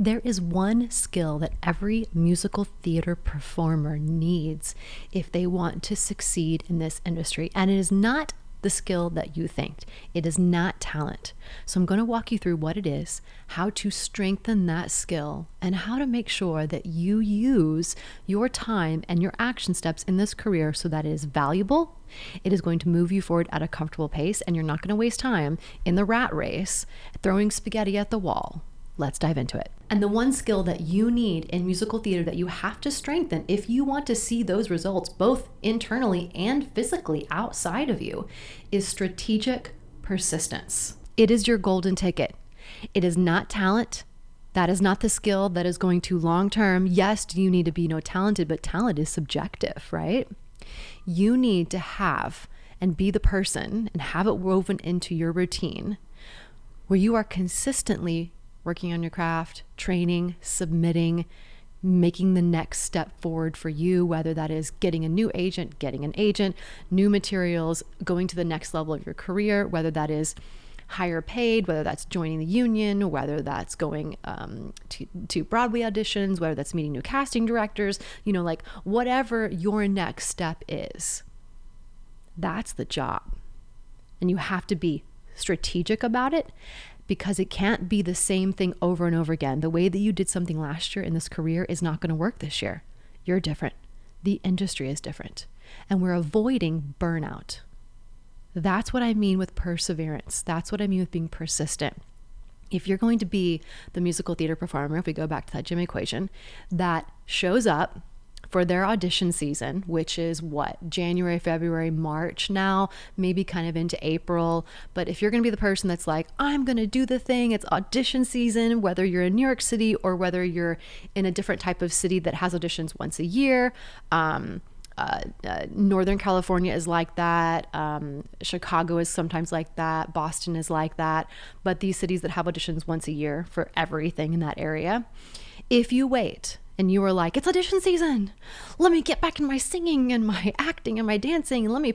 There is one skill that every musical theater performer needs if they want to succeed in this industry, and it is not the skill that you think. It is not talent. So I'm going to walk you through what it is, how to strengthen that skill, and how to make sure that you use your time and your action steps in this career so that it is valuable. It is going to move you forward at a comfortable pace, and you're not going to waste time in the rat race throwing spaghetti at the wall. Let's dive into it. And the one skill that you need in musical theater that you have to strengthen if you want to see those results both internally and physically outside of you is strategic persistence. It is your golden ticket. It is not talent. That is not the skill that is going to long-term. Yes, you need to be talented, but talent is subjective, right? You need to have and be the person and have it woven into your routine where you are consistently working on your craft, training, submitting, making the next step forward for you, whether that is getting a new agent, getting an agent, new materials, going to the next level of your career, whether that is higher paid, whether that's joining the union, whether that's going to Broadway auditions, whether that's meeting new casting directors, like whatever your next step is, that's the job. And you have to be strategic about it, because it can't be the same thing over and over again. The way that you did something last year in this career is not going to work this year. You're different. The industry is different. And we're avoiding burnout. That's what I mean with perseverance. That's what I mean with being persistent. If you're going to be the musical theater performer, if we go back to that gym equation, that shows up for their audition season, which is January, February, March now, maybe kind of into April. But if you're going to be the person that's like, I'm going to do the thing, it's audition season, whether you're in New York City or whether you're in a different type of city that has auditions once a year. Northern California is like that. Chicago is sometimes like that. Boston is like that. But these cities that have auditions once a year for everything in that area, if you wait and you were like, it's audition season, let me get back in my singing and my acting and my dancing, and let me,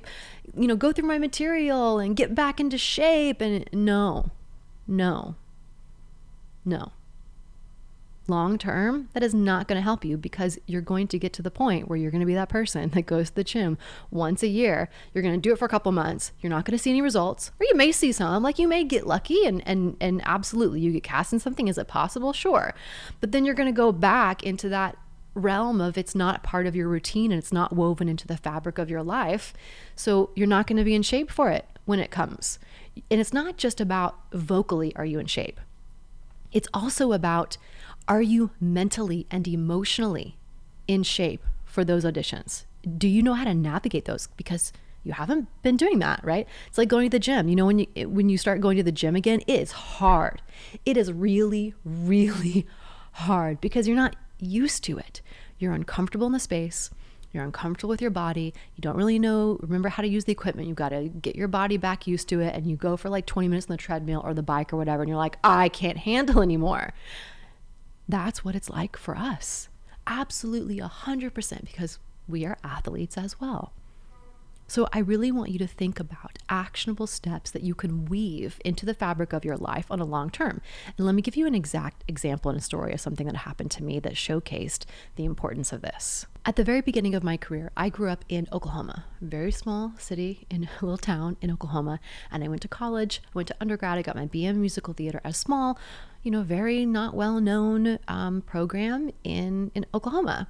go through my material and get back into shape. And no. Long term, that is not going to help you, because you're going to get to the point where you're going to be that person that goes to the gym once a year. You're going to do it for a couple months. You're not going to see any results, or you may see some, like you may get lucky and absolutely you get cast in something. Is it possible? Sure. But then you're going to go back into that realm of it's not part of your routine and it's not woven into the fabric of your life. So you're not going to be in shape for it when it comes. And it's not just about vocally, are you in shape? It's also about, are you mentally and emotionally in shape for those auditions? Do you know how to navigate those? Because you haven't been doing that, right? It's like going to the gym. When you start going to the gym again, it's hard. It is really, really hard because you're not used to it. You're uncomfortable in the space. You're uncomfortable with your body. You don't really remember how to use the equipment. You've got to get your body back used to it. And you go for like 20 minutes on the treadmill or the bike or whatever. And you're like, I can't handle anymore. That's what it's like for us. Absolutely 100%, because we are athletes as well. So I really want you to think about actionable steps that you can weave into the fabric of your life on a long term. And let me give you an exact example and a story of something that happened to me that showcased the importance of this. At the very beginning of my career, I grew up in Oklahoma, a very small city in a little town in Oklahoma. And I went to college, I went to undergrad, I got my BM in musical theater at a small, very not well-known program in Oklahoma.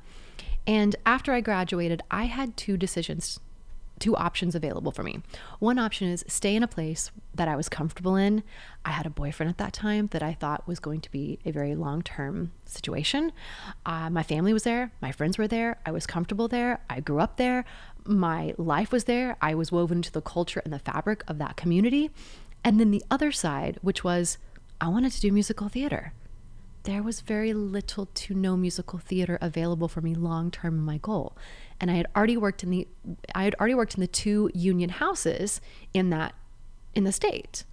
And after I graduated, I had two options available for me. One option is stay in a place that I was comfortable in. I had a boyfriend at that time that I thought was going to be a very long-term situation. My family was there. My friends were there. I was comfortable there. I grew up there. My life was there. I was woven into the culture and the fabric of that community. And then the other side, which was I wanted to do musical theater. There was very little to no musical theater available for me long-term in my goal. And I had already worked in the two union houses in the state.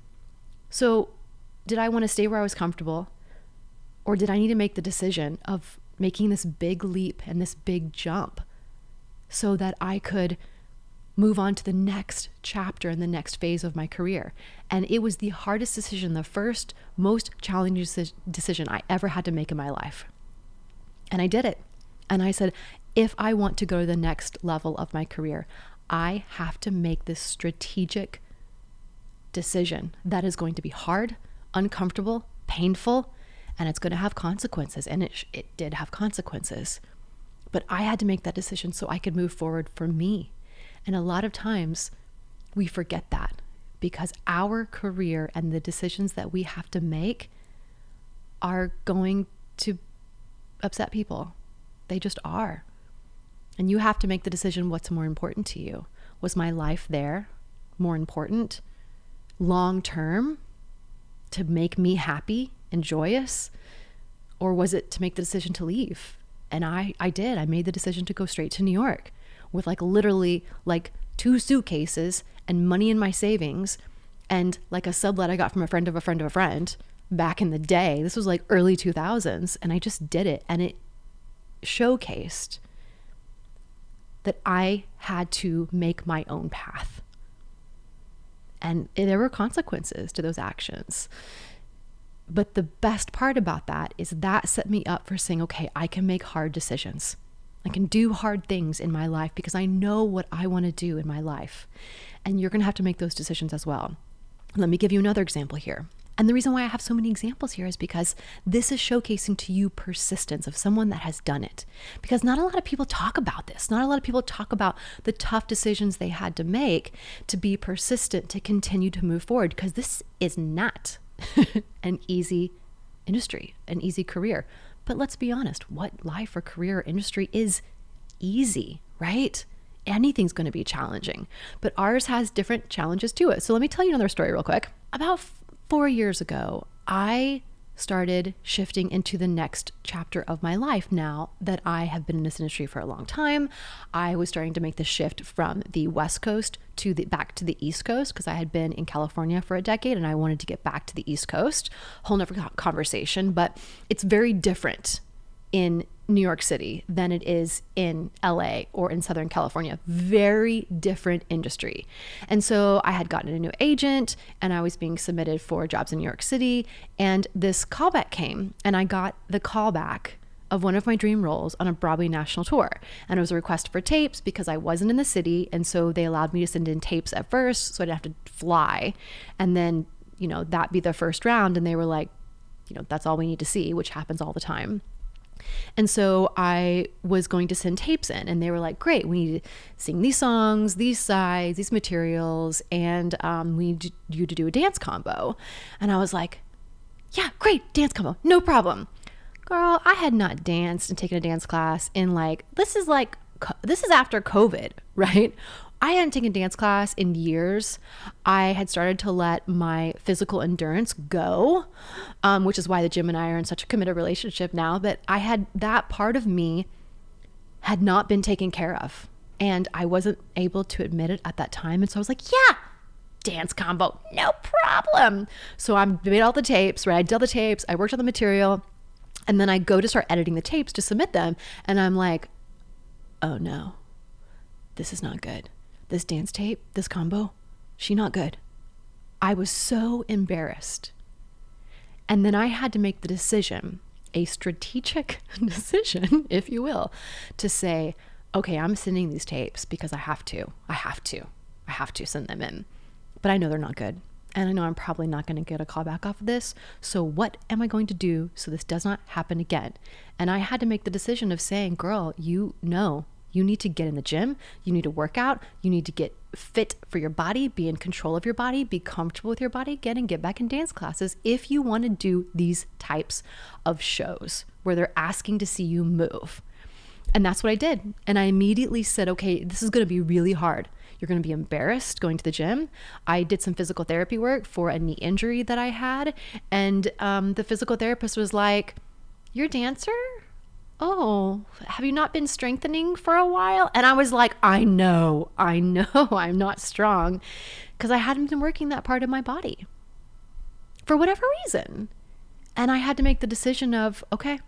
So did I want to stay where I was comfortable, or did I need to make the decision of making this big leap and this big jump so that I could move on to the next chapter and the next phase of my career. And it was the hardest decision, the first most challenging decision I ever had to make in my life. And I did it. And I said, if I want to go to the next level of my career, I have to make this strategic decision that is going to be hard, uncomfortable, painful, and it's going to have consequences. And it did have consequences. But I had to make that decision so I could move forward for me. And a lot of times we forget that because our career and the decisions that we have to make are going to upset people. They just are. And you have to make the decision, what's more important to you? Was my life there more important long term to make me happy and joyous? Or was it to make the decision to leave? And I did. I made the decision to go straight to New York with literally 2 suitcases and money in my savings and a sublet I got from a friend of a friend of a friend back in the day. This was early 2000s. And I just did it. And it showcased that I had to make my own path. And there were consequences to those actions. But the best part about that is that set me up for saying, okay, I can make hard decisions. I can do hard things in my life because I know what I want to do in my life. And you're going to have to make those decisions as well. Let me give you another example here. And the reason why I have so many examples here is because this is showcasing to you persistence of someone that has done it. Because not a lot of people talk about this. Not a lot of people talk about the tough decisions they had to make to be persistent, to continue to move forward. Because this is not an easy industry, an easy career. But let's be honest, what life or career or industry is easy, right? Anything's going to be challenging. But ours has different challenges to it. So let me tell you another story real quick. About 4 years ago, I started shifting into the next chapter of my life now that I have been in this industry for a long time. I was starting to make the shift from the West Coast to back to the East Coast because I had been in California for a decade and I wanted to get back to the East Coast. Whole nother conversation, but it's very different in New York City than it is in LA or in Southern California. Very different industry. And so I had gotten a new agent and I was being submitted for jobs in New York City. And this callback came and I got the callback of one of my dream roles on a Broadway national tour. And it was a request for tapes because I wasn't in the city. And so they allowed me to send in tapes at first so I didn't have to fly. And then, that be the first round. And they were like, that's all we need to see, which happens all the time. And so I was going to send tapes in and they were like, great, we need to sing these songs, these sides, these materials, and we need you to do a dance combo. And I was like, yeah, great, dance combo, no problem. Girl, I had not danced and taken a dance class in this is after COVID, right? I hadn't taken dance class in years. I had started to let my physical endurance go, which is why the gym and I are in such a committed relationship now. But that part of me had not been taken care of. And I wasn't able to admit it at that time. And so I was like, yeah, dance combo, no problem. So I made all the tapes, right? I did all the tapes. I worked on the material. And then I go to start editing the tapes to submit them. And I'm like, oh no, this is not good. This dance tape, this combo, she not good. I was so embarrassed. And then I had to make the decision, a strategic decision, if you will, to say, okay, I'm sending these tapes because I have to send them in. But I know they're not good. And I know I'm probably not going to get a call back off of this. So what am I going to do so this does not happen again? And I had to make the decision of saying, girl, you need to get in the gym. You need to work out. You need to get fit for your body, be in control of your body, be comfortable with your body again, and get back in dance classes if you want to do these types of shows where they're asking to see you move. And that's what I did. And I immediately said, okay, this is going to be really hard. You're going to be embarrassed going to the gym. I did some physical therapy work for a knee injury that I had. And the physical therapist was like, you're a dancer? Oh, have you not been strengthening for a while? And I was like, I know, I'm not strong because I hadn't been working that part of my body for whatever reason. And I had to make the decision of, okay,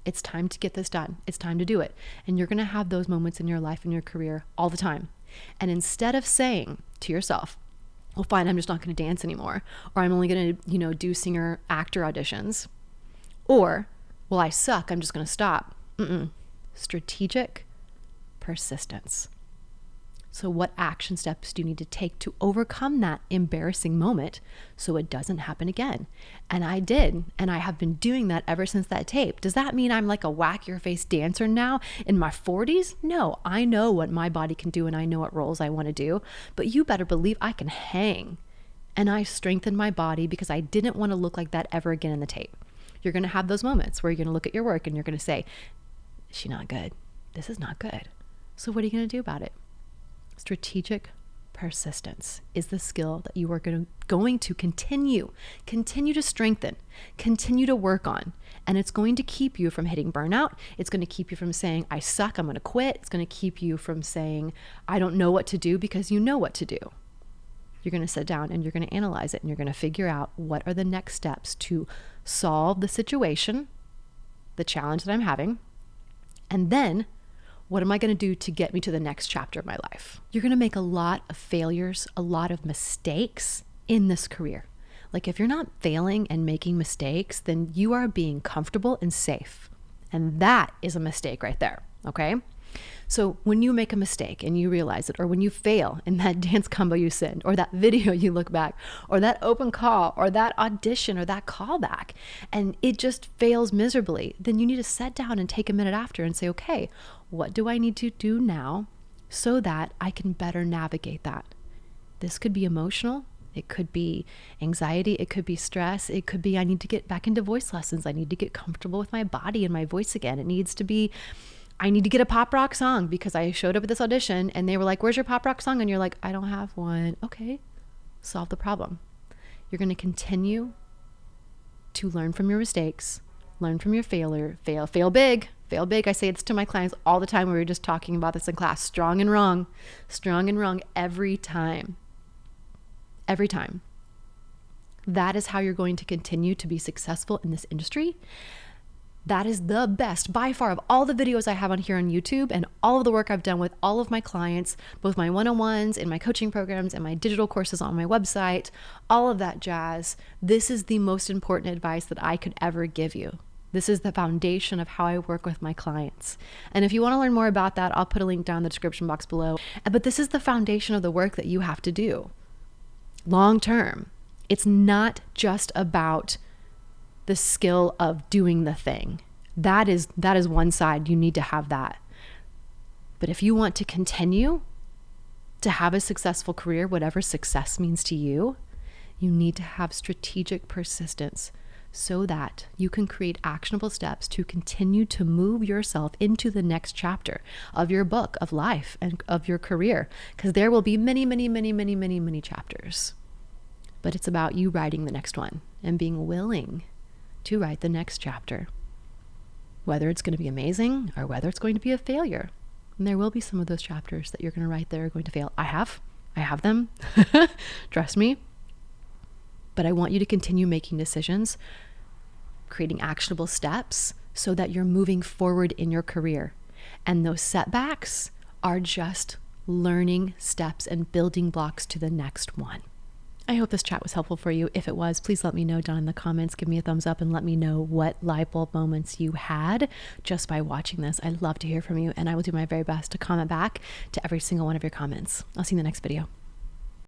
it's time to get this done. It's time to do it. And you're going to have those moments in your life and your career all the time. And instead of saying to yourself, well, fine, I'm just not going to dance anymore, or I'm only going to, do singer actor auditions, or, well, I suck, I'm just going to stop. Strategic persistence. So what action steps do you need to take to overcome that embarrassing moment so it doesn't happen again? And I did, and I have been doing that ever since that tape. Does that mean I'm like a whack-your-face dancer now in my 40s? No, I know what my body can do and I know what roles I want to do, but you better believe I can hang. And I strengthened my body because I didn't want to look like that ever again in the tape. You're going to have those moments where you're going to look at your work and you're going to say, is she not good? This is not good. So what are you going to do about it? Strategic persistence is the skill that you are going to continue to strengthen, continue to work on. And it's going to keep you from hitting burnout. It's going to keep you from saying, I suck, I'm going to quit. It's going to keep you from saying, I don't know what to do, because you know what to do. You're going to sit down and you're going to analyze it, and you're going to figure out what are the next steps to solve the situation, the challenge that I'm having. And then what am I going to do to get me to the next chapter of my life? You're going to make a lot of failures, a lot of mistakes in this career. Like if you're not failing and making mistakes, then you are being comfortable and safe. And that is a mistake right there. Okay. So when you make a mistake and you realize it, or when you fail in that dance combo you send, or that video you look back, or that open call, or that audition, or that callback, and it just fails miserably, then you need to sit down and take a minute after and say, okay, what do I need to do now so that I can better navigate that? This could be emotional. It could be anxiety. It could be stress. It could be I need to get back into voice lessons. I need to get comfortable with my body and my voice again. It needs to be I need to get a pop rock song because I showed up at this audition and they were like, where's your pop rock song? And you're like, I don't have one. Okay, solve the problem. You're going to continue to learn from your mistakes, learn from your fail big. I say it's to my clients all the time. We were just talking about this in class, strong and wrong every time. Every time. That is how you're going to continue to be successful in this industry. That is the best by far of all the videos I have on here on YouTube and all of the work I've done with all of my clients, both my one-on-ones and my coaching programs and my digital courses on my website, all of that jazz. This is the most important advice that I could ever give you. This is the foundation of how I work with my clients. And if you want to learn more about that, I'll put a link down in the description box below. But this is the foundation of the work that you have to do long term. It's not just about the skill of doing the thing. That is one side. You need to have that. But if you want to continue to have a successful career, whatever success means to you, you need to have strategic persistence so that you can create actionable steps to continue to move yourself into the next chapter of your book of life and of your career, because there will be many, many, many, many, many, many chapters. But it's about you writing the next one and being willing to write the next chapter, whether it's going to be amazing or whether it's going to be a failure. And there will be some of those chapters that you're going to write that are going to fail. I have them. Trust me. But I want you to continue making decisions, creating actionable steps so that you're moving forward in your career. And those setbacks are just learning steps and building blocks to the next one. I hope this chat was helpful for you. If it was, please let me know down in the comments. Give me a thumbs up and let me know what light bulb moments you had just by watching this. I'd love to hear from you, and I will do my very best to comment back to every single one of your comments. I'll see you in the next video.